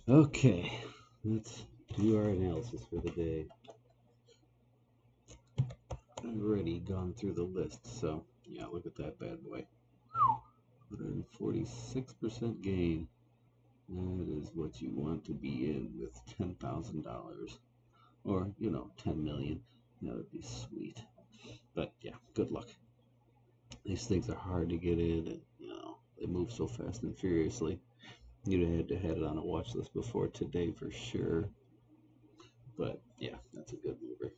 Okay, let's do our analysis for the day. I've already gone through the list, so yeah, look at that bad boy. 146% gain. That is what you want to be in with $10,000. Or, 10 million. That would be sweet. But yeah, good luck. These things are hard to get in, and they move so fast and furiously. You'd have had to have it on a watch list before today for sure. But yeah, that's a good mover.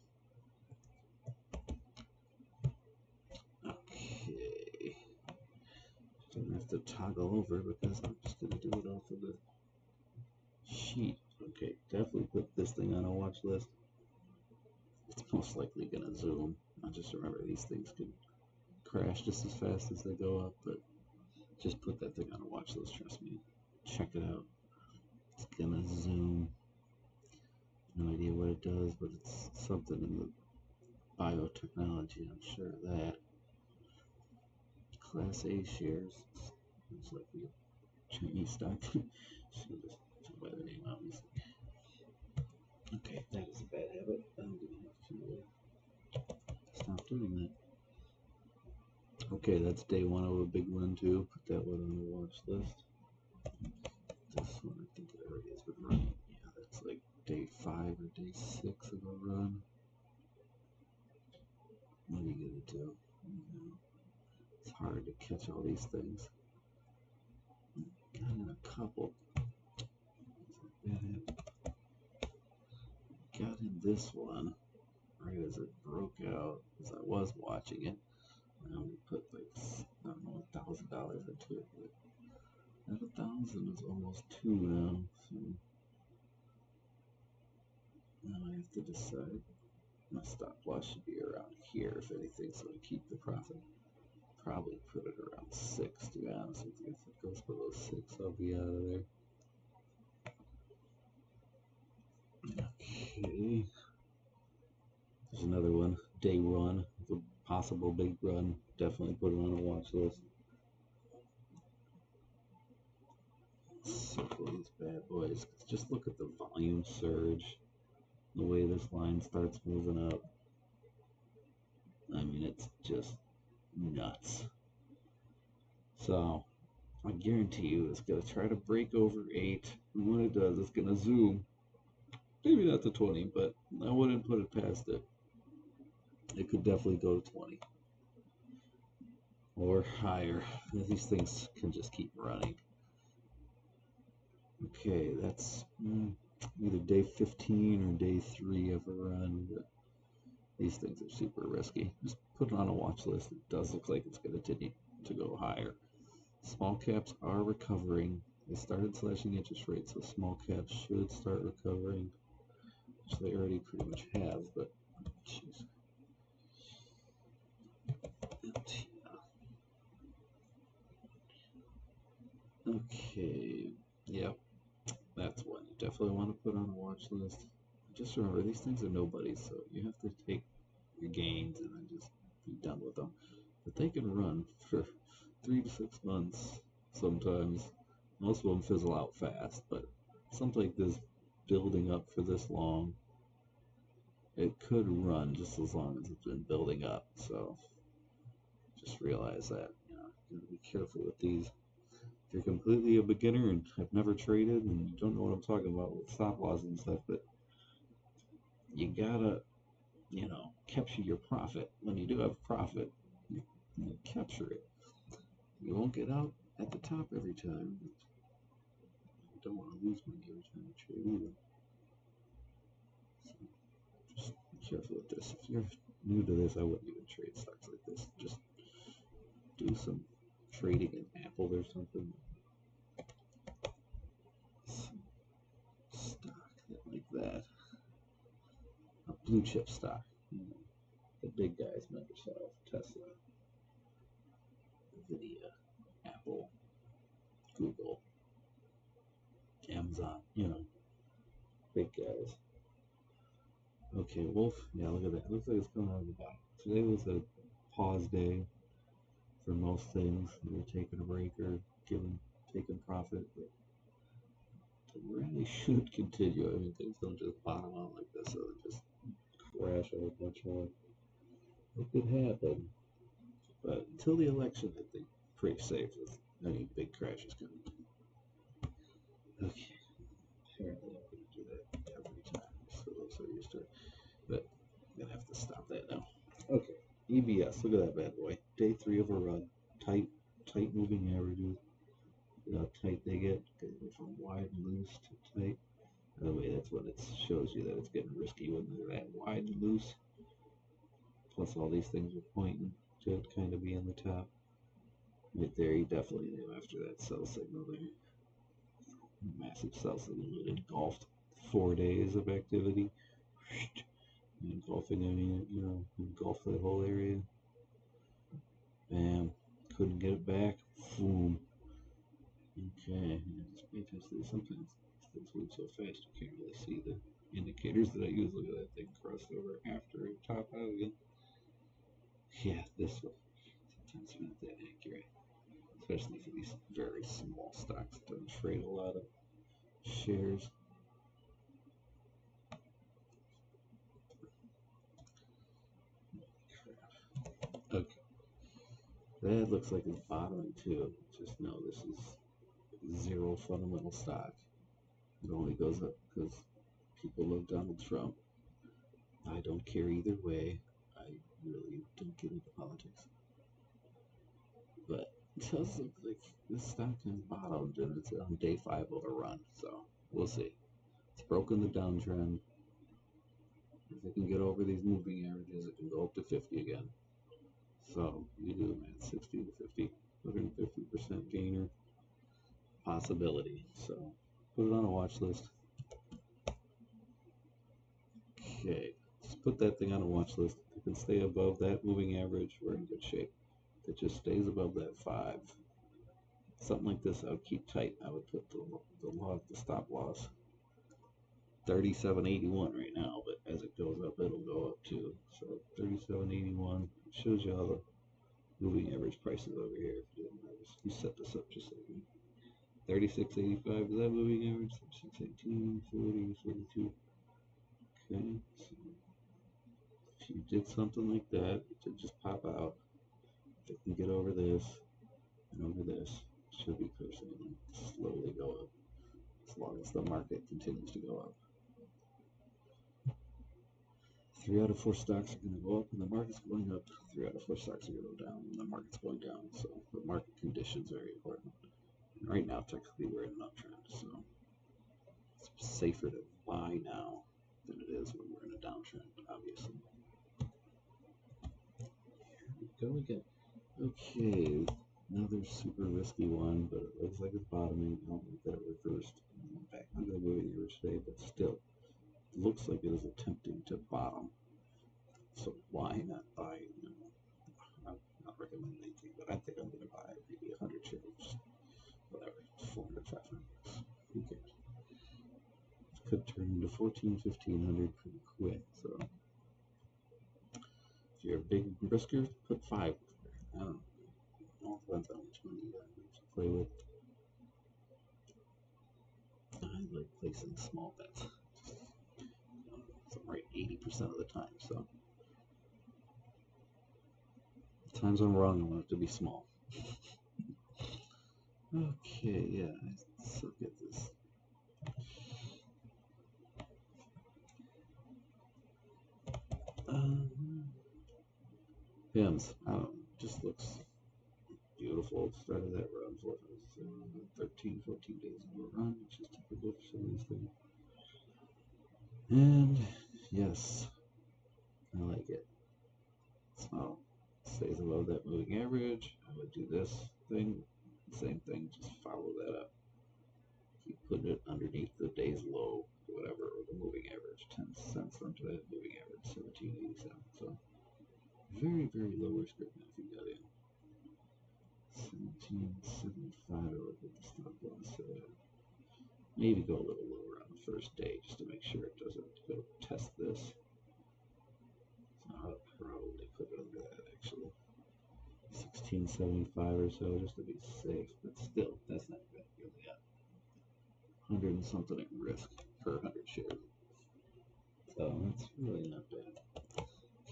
Okay. Don't have to toggle over because I'm just going to do it off of the sheet. Okay, definitely put this thing on a watch list. It's most likely going to zoom. I just remember these things can crash just as fast as they go up, but just put that thing on a watch list, trust me. Check it out. It's going to zoom. No idea what it does, but it's something in the biotechnology, I'm sure of that. Class A shares. It's like the Chinese stock. Should just tell by the name, obviously. Okay, that is a bad habit. I'm gonna have to stop doing that. Okay, that's day one of a big run too. Put that one on the watch list. This one, I think it already has been running. Yeah, that's like day 5 or day 6 of a run. What are you gonna do? It's hard to catch all these things. Got in a couple. Got in this one right as it broke out, as I was watching it. I only put like I don't know $1,000 into it, but that 1,000 is almost two now. So now I have to decide. My stop loss should be around here, if anything, so to keep the profit. Probably put it around 6, to be honest with you. If it goes below 6, I'll be out of there. Okay. There's another one. Day run. It's a possible big run. Definitely put it on a watch list. Circle these bad boys. Just look at the volume surge. The way this line starts moving up. I mean, it's just nuts. So I guarantee you it's going to try to break over 8. And when it does, it's going to zoom. Maybe not to 20, but I wouldn't put it past it. It could definitely go to 20 or higher. These things can just keep running. Okay, that's either day 15 or day 3 of a run. But these things are super risky. Just put it on a watch list. It does look like it's going to continue to go higher. Small caps are recovering. They started slashing interest rates, so small caps should start recovering, which they already pretty much have, but jeez. Okay, yep, that's one you definitely want to put on a watch list. Just remember, these things are nobodies, so you have to take your gains and then just be done with them. But they can run for 3 to 6 months sometimes. Most of them fizzle out fast, but something like this building up for this long, it could run just as long as it's been building up. So just realize that, you gotta be careful with these. If you're completely a beginner and have never traded and you don't know what I'm talking about with stop loss and stuff, but you gotta, capture your profit. When you do have profit, you capture it. You won't get out at the top every time. But you don't want to lose money every time you trade either. So just be careful with this. If you're new to this, I wouldn't even trade stocks like this. Just do some trading in Apple or something. Some stock like that. A blue chip stock. The big guys, Microsoft, Tesla, Nvidia, Apple, Google, Amazon, big guys. Okay, Wolf. Yeah, look at that. Looks like it's coming out of the bottom. Today was a pause day for most things. We were taking a break or taking profit, but it really should continue. I mean, things don't just bottom out like this, so they just crash a whole bunch more. It could happen, but until the election, I think pretty safe with any big crashes coming. Okay, apparently I'm going to do that every time, so I'm so used to it. But I'm going to have to stop that now. Okay, EBS, look at that bad boy. Day 3 of a run. Tight moving averages. You know how tight they get. They go from wide and loose to tight. By the way, that's when it shows you that it's getting risky when they're that wide and loose. Plus all these things are pointing to it kind of be in the top. Right there, you definitely knew after that sell signal there. Massive sell signal. It engulfed 4 days of activity. Engulfing, I mean, engulfed that whole area. Bam. Couldn't get it back. Boom. Okay. Just pay attention to this. Sometimes things move so fast you can't really see the indicators that I use. Look at that thing crossed over after it top out again. Yeah, this one. Sometimes it's not that accurate. Especially for these very small stocks that don't trade a lot of shares. Okay. That looks like it's bottoming too. Just know this is zero fundamental stock. It only goes up because people love Donald Trump. I don't care either way. I really don't get into politics. But it does look like this stock has bottomed and it's on day 5 of a run. So we'll see. It's broken the downtrend. If it can get over these moving averages, it can go up to 50 again. So you do the math, 60 to 50, 150% gainer possibility. So put it on a watch list. Okay, just put that thing on a watch list. If it can stay above that moving average, we're in good shape. If it just stays above that 5, something like this, I would keep tight. I would put the stop loss 37.81 right now, but as it goes up, it'll go up too. So 37.81 shows you how the moving average prices over here. If you didn't notice, we set this up just so you 36.85 is that moving average. 36.18, 40, 42. Okay, so if you did something like that, it should just pop out. If it can get over this and over this, it should be pushing and slowly go up as long as the market continues to go up. 3 out of 4 stocks are going to go up and the market's going up. 3 out of 4 stocks are going to go down and the market's going down. So the market conditions are very important. And right now, technically, we're in an uptrend. So it's safer to buy now than it is when we're in a downtrend, obviously. Here we go again. Okay, another super risky one, but it looks like it's bottoming. I don't think that it reversed. Back under the moving average today, but still, it looks like it is attempting to bottom. So why not buy? I'm not recommending anything, but I think I'm going to buy maybe 100 shares, whatever, 400, 500. Who cares? It could turn into 14, 1500 pretty quick. So if you're a big risker, put 5. I don't know. It all depends on how much money you have to play with. I like placing small bets. So I'm right 80% of the time. So the times I'm wrong, I want it to be small. Okay, yeah, I suck at this. PIMS, I don't know, just looks beautiful. Started that run for us 13, 14 days of a run, which is typical for some of these things. And yes, I like it. So stays above that moving average. I would do this thing, same thing, just follow that up. Keep putting it underneath the day's low, whatever, or the moving average, 10 cents under that moving average, 17.87. So very, very low risk right now if you got in. 17.75, I look at the stop loss. Maybe go a little lower on the first day just to make sure it doesn't go test this. So I'll probably put it under that actually. 16.75 or so just to be safe, but still, that's not bad. You only got 100 and something at risk per 100 shares. So that's really not bad.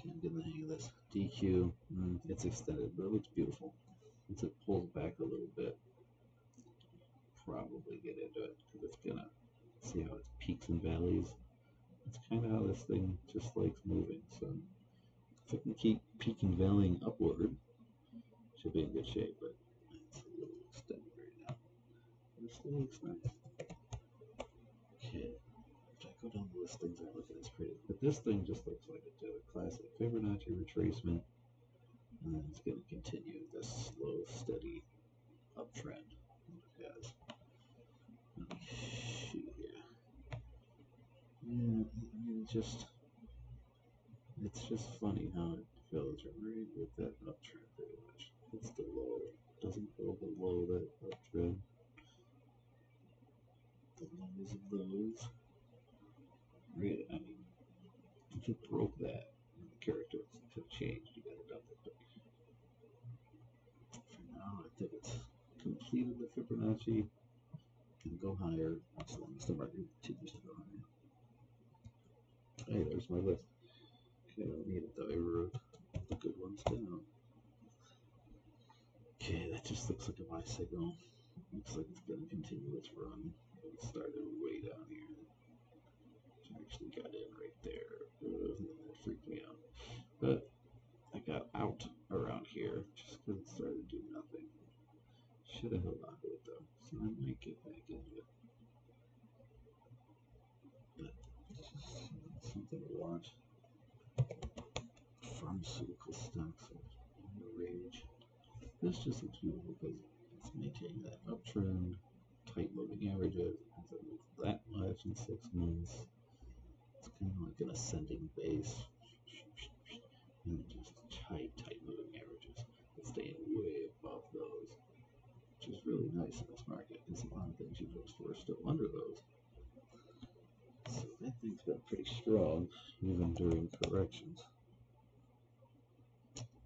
Can't get the hang of this. DQ, it's extended, but it looks beautiful. Once it pulls back a little bit, probably get into it because it's gonna see how it peaks and valleys. It's kind of how this thing just likes moving. So if it can keep peaking and valleying upward, it should be in good shape. But it's a little extended right now. But it still looks nice. Okay, if I go down the list, things aren't looking as pretty. But this thing just looks like it did a classic Fibonacci retracement, and then it's going to continue this slow, steady uptrend that it has. Let me shoot here. Yeah, it's just funny how it goes right with that uptrend pretty much. It's the low. It doesn't go below that uptrend. The lows of those. Right, I mean, if it broke that, the characteristics have changed. You gotta dump it. But for now, I think it's completed the Fibonacci. Can go higher as long as the market continues to go higher. Hey, there's my list. Okay, I don't need it though. I wrote the good ones down. Okay, that just looks like a buy signal. Looks like it's gonna continue its run. It started way down here. I actually got in right there. That freaked me out. But I got out around here just because it started doing nothing. Should have held on to it though, so I might get back into it. But something to watch. Pharmaceutical stocks are in the rage. This just looks beautiful because it's maintaining that uptrend, tight moving averages. It hasn't moved that much in 6 months. It's kind of like an ascending base. And just tight moving averages. It's staying way above those, which is really nice in this market because a lot of things you look for are still under those. So that thing's been pretty strong even during corrections.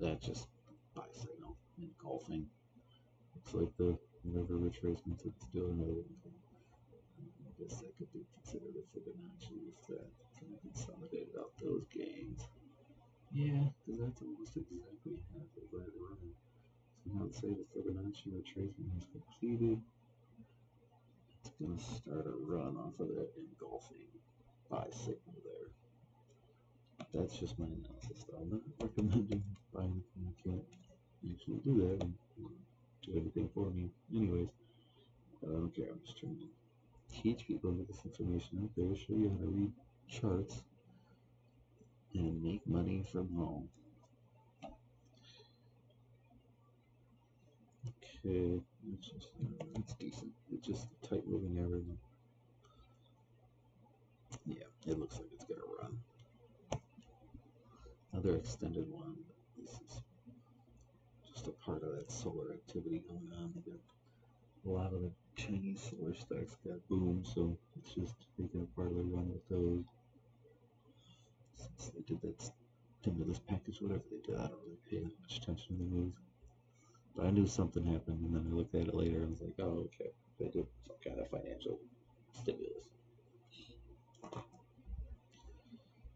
That's just buy signal engulfing. Looks like the whatever retracements it's doing. I guess that could be considered a Fibonacci effect. Kind of consolidated out those gains. Yeah, because that's almost exactly half of that run. So now let's say the Fibonacci retracement is completed. It's going to start a run off of that engulfing buy signal there. That's just my analysis, though. I'm not recommending buying anything. I can't actually do that and do anything for me. Anyways, I don't care. I'm just trying to teach people with this information out there, show you how to read charts and make money from home. Okay, it's decent. It's just a tight moving average. Yeah, it looks like it's gonna run. Another extended one. This is just a part of that solar activity going on. They got a lot of the Chinese solar stocks got boomed, so it's just taking a part of the run with those. Since they did that stimulus package, whatever they did, I don't really pay that much attention to the news. But I knew something happened, and then I looked at it later and was like, oh, okay, they did some kind of financial stimulus.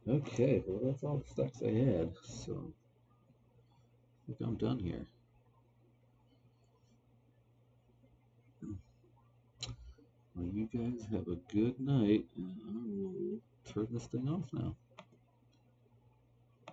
Okay, well, that's all the stocks I had, so I think I'm done here. Well, you guys have a good night, and I will turn this thing off now.